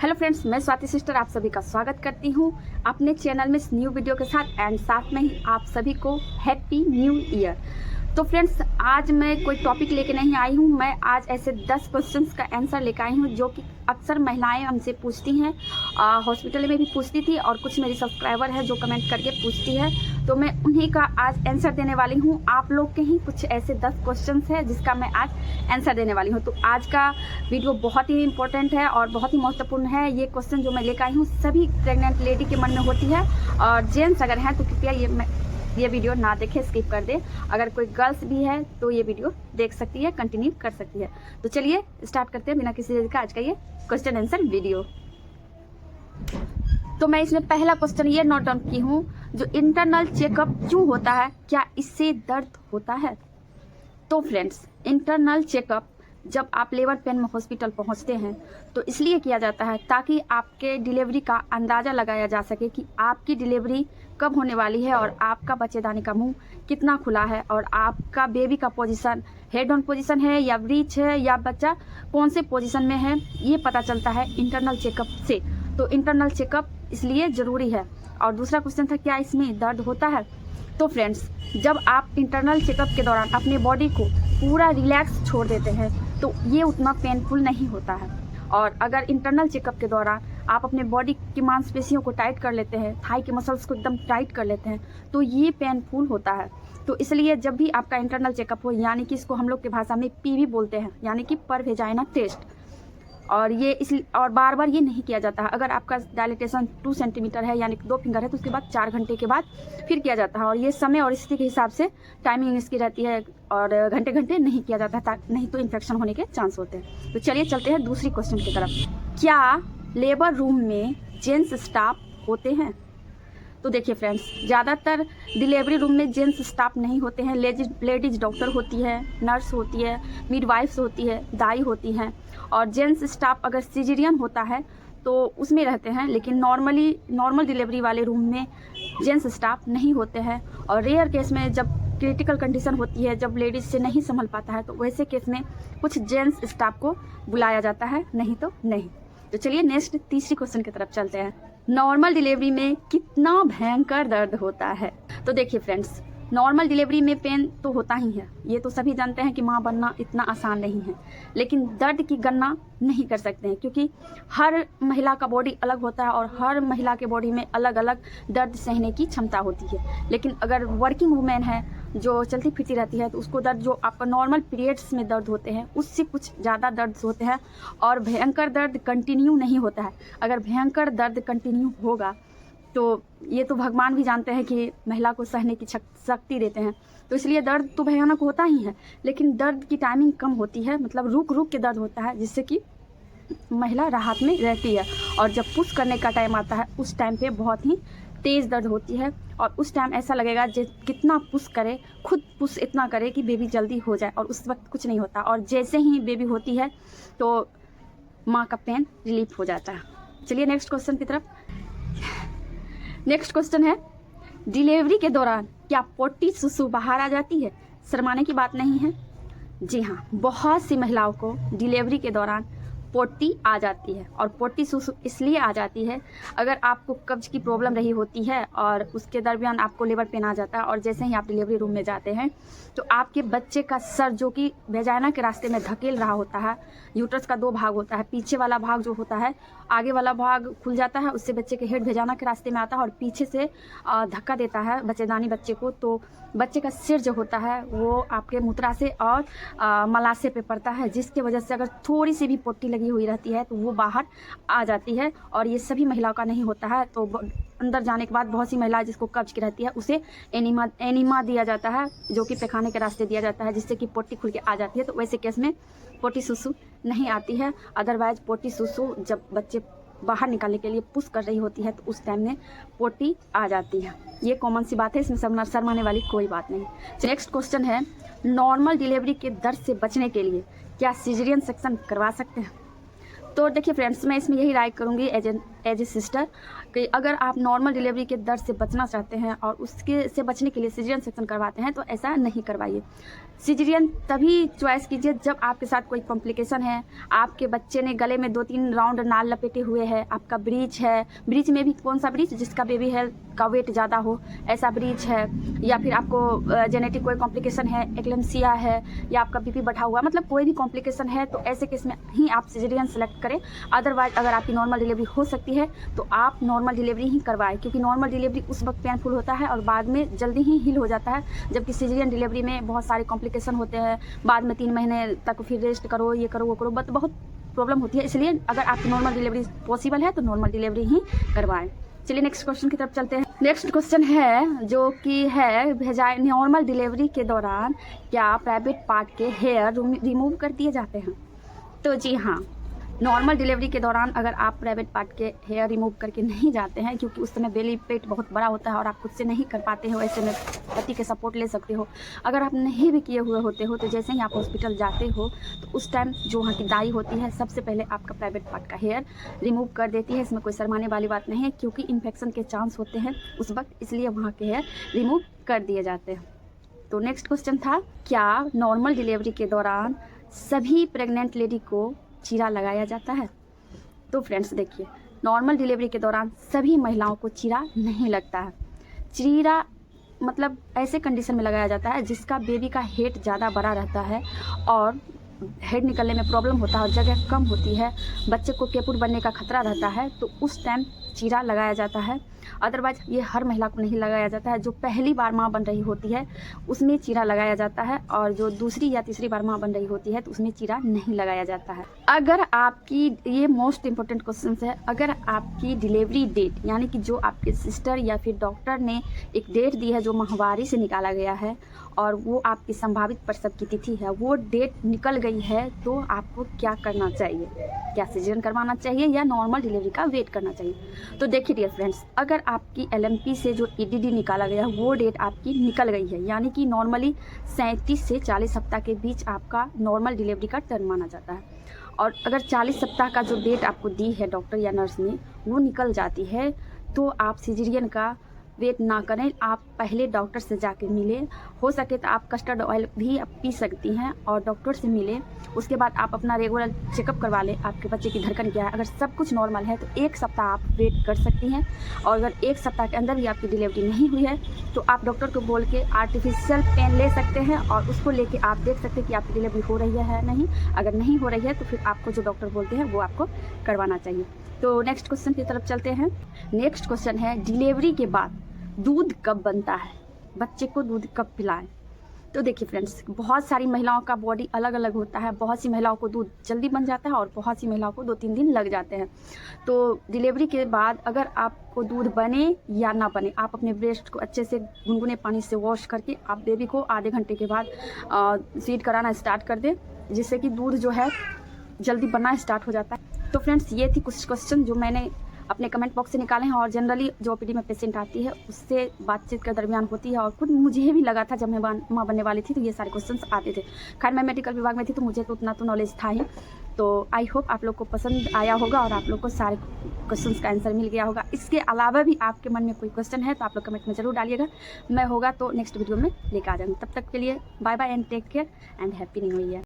Hello friends, मैं Swati sister आप सभी का स्वागत करती हूं अपने चैनल में इस न्यू वीडियो के साथ एंड साथ में ही आप सभी को हैप्पी न्यू ईयर। तो फ्रेंड्स, आज मैं कोई टॉपिक लेके नहीं आई हूं, मैं आज ऐसे 10 क्वेश्चंस का आंसर लेकर आई हूं जो कि अक्सर महिलाएं हमसे पूछती हैं, हॉस्पिटल में भी पूछती थी और कुछ मेरी सब्सक्राइबर है जो कमेंट करके पूछती है। तो मैं उन्हीं का आज आंसर देने वाली हूं। आप लोग के ही कुछ ऐसे 10 क्वेश्चंस है जिसका मैं आज आंसर देने वाली हूं। तो आज का वीडियो बहुत ही इंपॉर्टेंट है और बहुत ही महत्वपूर्ण है। ये क्वेश्चन जो मैं लेकर आई हूँ सभी प्रेग्नेंट लेडी के मन में होती है, और जेंट्स अगर हैं तो कृपया ये वीडियो ना देखें, स्किप कर दें। अगर कोई गर्ल्स भी है तो ये वीडियो देख सकती है, कंटिन्यू कर सकती है। तो चलिए स्टार्ट करते हैं बिना किसी देरी का आज का ये क्वेश्चन आंसर वीडियो। तो मैं इसमें पहला क्वेश्चन ये नोट डाउन की हूँ, जो इंटरनल चेकअप क्यों होता है, क्या इससे दर्द होता है? तो फ्रेंड्स, इंटरनल चेकअप जब आप लेबर पेन में हॉस्पिटल पहुंचते हैं तो इसलिए किया जाता है ताकि आपके डिलीवरी का अंदाज़ा लगाया जा सके कि आपकी डिलीवरी कब होने वाली है और आपका बच्चेदानी का मुंह कितना खुला है और आपका बेबी का पोजीशन हेड ऑन पोजीशन है या ब्रीच है या बच्चा कौन से पोजीशन में है, ये पता चलता है इंटरनल चेकअप से। तो इंटरनल चेकअप इसलिए ज़रूरी है। और दूसरा क्वेश्चन था, क्या इसमें दर्द होता है? तो फ्रेंड्स, जब आप इंटरनल चेकअप के दौरान अपने बॉडी को पूरा रिलैक्स छोड़ देते हैं तो ये उतना पेनफुल नहीं होता है। और अगर इंटरनल चेकअप के दौरान आप अपने बॉडी की मांसपेशियों को टाइट कर लेते हैं, थाई के मसल्स को एकदम टाइट कर लेते हैं, तो ये पेनफुल होता है। तो इसलिए जब भी आपका इंटरनल चेकअप हो, यानी कि इसको हम लोग की भाषा में पीवी बोलते हैं, यानी कि पर वेजाइना टेस्ट, और ये और बार बार ये नहीं किया जाता है। अगर आपका डायलिटेशन 2 सेंटीमीटर है यानी कि 2 फिंगर है तो उसके बाद 4 घंटे के बाद फिर किया जाता है। और ये समय और स्थिति के हिसाब से टाइमिंग इसकी रहती है और घंटे घंटे नहीं किया जाता है, नहीं तो इन्फेक्शन होने के चांस होते हैं। तो चलिए चलते हैं दूसरी क्वेश्चन की तरफ। क्या लेबर रूम में जेंट्स स्टाफ होते हैं? तो देखिए फ्रेंड्स, ज़्यादातर डिलीवरी रूम में जेंट्स स्टाफ नहीं होते हैं। लेडीज डॉक्टर होती है, नर्स होती है, मिडवाइफ्स होती है, दाई होती हैं। और जेंट्स स्टाफ अगर सिजेरियन होता है तो उसमें रहते हैं, लेकिन नॉर्मल डिलीवरी वाले रूम में जेंट्स स्टाफ नहीं होते हैं। और रेयर केस में जब क्रिटिकल कंडीशन होती है, जब लेडीज से नहीं संभल पाता है, तो वैसे केस में कुछ जेंट्स स्टाफ को बुलाया जाता है, नहीं तो नहीं। तो चलिए नेक्स्ट तीसरी क्वेश्चन की तरफ चलते हैं। नॉर्मल डिलीवरी में कितना भयंकर दर्द होता है? तो देखिए फ्रेंड्स, नॉर्मल डिलीवरी में पेन तो होता ही है, ये तो सभी जानते हैं कि माँ बनना इतना आसान नहीं है, लेकिन दर्द की गणना नहीं कर सकते हैं क्योंकि हर महिला का बॉडी अलग होता है और हर महिला के बॉडी में अलग अलग दर्द सहने की क्षमता होती है। लेकिन अगर वर्किंग वुमेन है जो चलती फिरती रहती है तो उसको दर्द जो आपका नॉर्मल पीरियड्स में दर्द होते हैं उससे कुछ ज़्यादा दर्द होते हैं। और भयंकर दर्द कंटिन्यू नहीं होता है। अगर भयंकर दर्द कंटिन्यू होगा तो ये तो भगवान भी जानते हैं कि महिला को सहने की शक्ति देते हैं, तो इसलिए दर्द तो भयानक होता ही है, लेकिन दर्द की टाइमिंग कम होती है, मतलब रुक रुक के दर्द होता है जिससे कि महिला राहत में रहती है। और जब पुश करने का टाइम आता है उस टाइम पे बहुत ही तेज़ दर्द होती है और उस टाइम ऐसा लगेगा कितना पुश करे, खुद पुश इतना करे कि बेबी जल्दी हो जाए, और उस वक्त कुछ नहीं होता। और जैसे ही बेबी होती है तो माँ का पेन रिलीफ हो जाता है। चलिए नेक्स्ट क्वेश्चन की तरफ। नेक्स्ट क्वेश्चन है, डिलीवरी के दौरान क्या पोटी सुसु बाहर आ जाती है? शर्माने की बात नहीं है। जी हाँ, बहुत सी महिलाओं को डिलीवरी के दौरान पोटी आ जाती है। और पोटी सुसु इसलिए आ जाती है अगर आपको कब्ज की प्रॉब्लम रही होती है और उसके दरमियान आपको लेबर पेन आ जाता है और जैसे ही आप डिलीवरी रूम में जाते हैं तो आपके बच्चे का सर जो कि वेजाइना के रास्ते में धकेल रहा होता है, यूट्रस का 2 भाग होता है, पीछे वाला भाग जो होता है, आगे वाला भाग खुल जाता है, उससे बच्चे के हेड वेजाइना के रास्ते में आता है और पीछे से धक्का देता है बच्चेदानी बच्चे को, तो बच्चे का सिर जो होता है वो आपके मूत्राशय और मलाशय पे पड़ता है, जिसकी वजह से अगर थोड़ी सी भी पोटी लगी हुई रहती है तो वो बाहर आ जाती है। और ये सभी महिलाओं का नहीं होता है, तो अंदर जाने के बाद बहुत सी महिलाएं जिसको कब्ज की रहती है उसे एनीमा दिया जाता है, जो कि पैखाने के रास्ते दिया जाता है, जिससे कि पोटी खुल के आ जाती है। तो वैसे केस में पोटी सुसु नहीं आती है। अदरवाइज पोटी सुसु जब बच्चे बाहर निकालने के लिए पुश कर रही होती है तो उस टाइम में पोटी आ जाती है। ये कॉमन सी बात है, इसमें शर्माने वाली कोई बात नहीं। नेक्स्ट क्वेश्चन है, नॉर्मल डिलीवरी के दर्द से बचने के लिए क्या सिजेरियन सेक्शन करवा सकते हैं? तो देखिए फ्रेंड्स, मैं इसमें यही राय करूँगी एज ए सिस्टर कि अगर आप नॉर्मल डिलीवरी के दर्द से बचना चाहते हैं और उसके से बचने के लिए सिजेरियन सेक्शन करवाते हैं तो ऐसा नहीं करवाइए। सिजेरियन तभी चॉइस कीजिए जब आपके साथ कोई कॉम्प्लिकेशन है, आपके बच्चे ने गले में 2-3 राउंड नाल लपेटे हुए है, आपका ब्रीच है, ब्रीच में भी कौन सा ब्रीच, जिसका बेबी हेल्थ का वेट ज़्यादा हो ऐसा ब्रीच है, या फिर आपको जेनेटिक कोई कॉम्प्लिकेशन है, एक्लेम्सिया है, या आपका बीपी बढ़ा हुआ, मतलब कोई भी कॉम्प्लिकेशन है तो ऐसे केस में ही आप सिजेरियन सेलेक्ट करें। अदरवाइज अगर आपकी नॉर्मल डिलीवरी हो सकती है तो आप नॉर्मल डिलीवरी ही करवाएं, क्योंकि नॉर्मल डिलीवरी उस वक्त पेनफुल होता है और बाद में जल्दी ही हील हो जाता है, जबकि सिजेरियन डिलीवरी में बहुत सारे कॉम्प्लिकेशन होते हैं, बाद में 3 महीने तक फिर रेस्ट करो, ये करो वो करो, बहुत प्रॉब्लम होती है। इसलिए अगर आपकी नॉर्मल डिलीवरी पॉसिबल है तो नॉर्मल डिलीवरी ही करवाएं। चलिए नेक्स्ट क्वेश्चन की तरफ चलते हैं। नेक्स्ट क्वेश्चन है जो कि है भेजाए, नॉर्मल डिलीवरी के दौरान क्या प्राइवेट पार्ट के हेयर रिमूव कर दिए जाते हैं? तो जी हाँ, नॉर्मल डिलीवरी के दौरान अगर आप प्राइवेट पार्ट के हेयर रिमूव करके नहीं जाते हैं, क्योंकि उस समय बेली पेट बहुत बड़ा होता है और आप खुद से नहीं कर पाते हो, ऐसे में पति के सपोर्ट ले सकते हो। अगर आप नहीं भी किए हुए होते हो तो जैसे ही आप हॉस्पिटल जाते हो तो उस टाइम जो वहाँ की दाई होती है सबसे पहले आपका प्राइवेट पार्ट का हेयर रिमूव कर देती है। इसमें कोई शर्माने वाली बात नहीं है, क्योंकि इन्फेक्शन के चांस होते हैं उस वक्त, इसलिए वहाँ के हेयर रिमूव कर दिए जाते हैं। तो नेक्स्ट क्वेश्चन था, क्या नॉर्मल डिलीवरी के दौरान सभी प्रेग्नेंट लेडी को चीरा लगाया जाता है? तो फ्रेंड्स देखिए, नॉर्मल डिलीवरी के दौरान सभी महिलाओं को चीरा नहीं लगता है। चीरा मतलब ऐसे कंडीशन में लगाया जाता है जिसका बेबी का हेड ज़्यादा बड़ा रहता है और हेड निकलने में प्रॉब्लम होता है और जगह कम होती है, बच्चे को केपुट बनने का खतरा रहता है, तो उस टाइम चीरा लगाया जाता है। अदरवाइज ये हर महिला को नहीं लगाया जाता है। जो पहली बार माँ बन रही होती है उसमें चीरा लगाया जाता है, और जो दूसरी या तीसरी बार माँ बन रही होती है तो उसमें चीरा नहीं लगाया जाता है। अगर आपकी, ये मोस्ट इंपॉर्टेंट क्वेश्चन है, अगर आपकी डिलीवरी डेट यानी कि जो आपके सिस्टर या फिर डॉक्टर ने एक डेट दी है जो माहवारी से निकाला गया है और वो आपकी संभावित प्रसव की तिथि है, वो डेट निकल गई है, तो आपको क्या करना चाहिए? क्या सिजेरियन करवाना चाहिए या नॉर्मल डिलीवरी का वेट करना चाहिए? तो देखिए डियर फ्रेंड्स, अगर आपकी LMP से जो EDD निकाला गया वो डेट आपकी निकल गई है, यानी कि नॉर्मली 37 से 40 सप्ताह के बीच आपका नॉर्मल डिलीवरी का टर्म माना जाता है। और अगर 40 सप्ताह का जो डेट आपको दी है डॉक्टर या नर्स ने वो निकल जाती है तो आप सिजेरियन का वेट ना करें, आप पहले डॉक्टर से जाके मिलें। हो सके तो आप कस्टर्ड ऑयल भी आप पी सकती हैं और डॉक्टर से मिलें। उसके बाद आप अपना रेगुलर चेकअप करवा लें, आपके बच्चे की धड़कन क्या है। अगर सब कुछ नॉर्मल है तो 1 सप्ताह आप वेट कर सकती हैं, और अगर 1 सप्ताह के अंदर भी आपकी डिलीवरी नहीं हुई है तो आप डॉक्टर को बोल के आर्टिफिशियल पेन ले सकते हैं और उसको लेके आप देख सकते हैं कि आपकी डिलीवरी हो रही है नहीं। अगर नहीं हो रही है तो फिर आपको जो डॉक्टर बोलते हैं वो आपको करवाना चाहिए। तो नेक्स्ट क्वेश्चन की तरफ चलते हैं। नेक्स्ट क्वेश्चन है, डिलीवरी के बाद दूध कब बनता है? बच्चे को दूध कब पिलाएं? तो देखिए फ्रेंड्स, बहुत सारी महिलाओं का बॉडी अलग अलग होता है। बहुत सी महिलाओं को दूध जल्दी बन जाता है और बहुत सी महिलाओं को 2-3 दिन लग जाते हैं। तो डिलीवरी के बाद अगर आपको दूध बने या ना बने, आप अपने ब्रेस्ट को अच्छे से गुनगुने पानी से वॉश करके आप बेबी को आधे घंटे के बाद फीड कराना स्टार्ट कर दें, जिससे कि दूध जो है जल्दी बनना स्टार्ट हो जाता है। तो फ्रेंड्स, ये थी कुछ क्वेश्चन जो मैंने अपने कमेंट बॉक्स से निकाले हैं और जनरली जो OPD में पेशेंट आती है उससे बातचीत के दरमियान होती है, और खुद मुझे भी लगा था जब मैं माँ बनने वाली थी तो ये सारे क्वेश्चंस आते थे। खैर मैं मेडिकल विभाग में थी तो मुझे तो उतना तो नॉलेज था ही। तो आई होप आप लोग को पसंद आया होगा और आप लोग को सारे क्वेश्चंस का आंसर मिल गया होगा। इसके अलावा भी आपके मन में कोई क्वेश्चन है तो आप लोग कमेंट में ज़रूर डालिएगा, मैं होगा तो नेक्स्ट वीडियो में लेकर आ जाऊँगी। तब तक के लिए bye bye and take care and happy new year.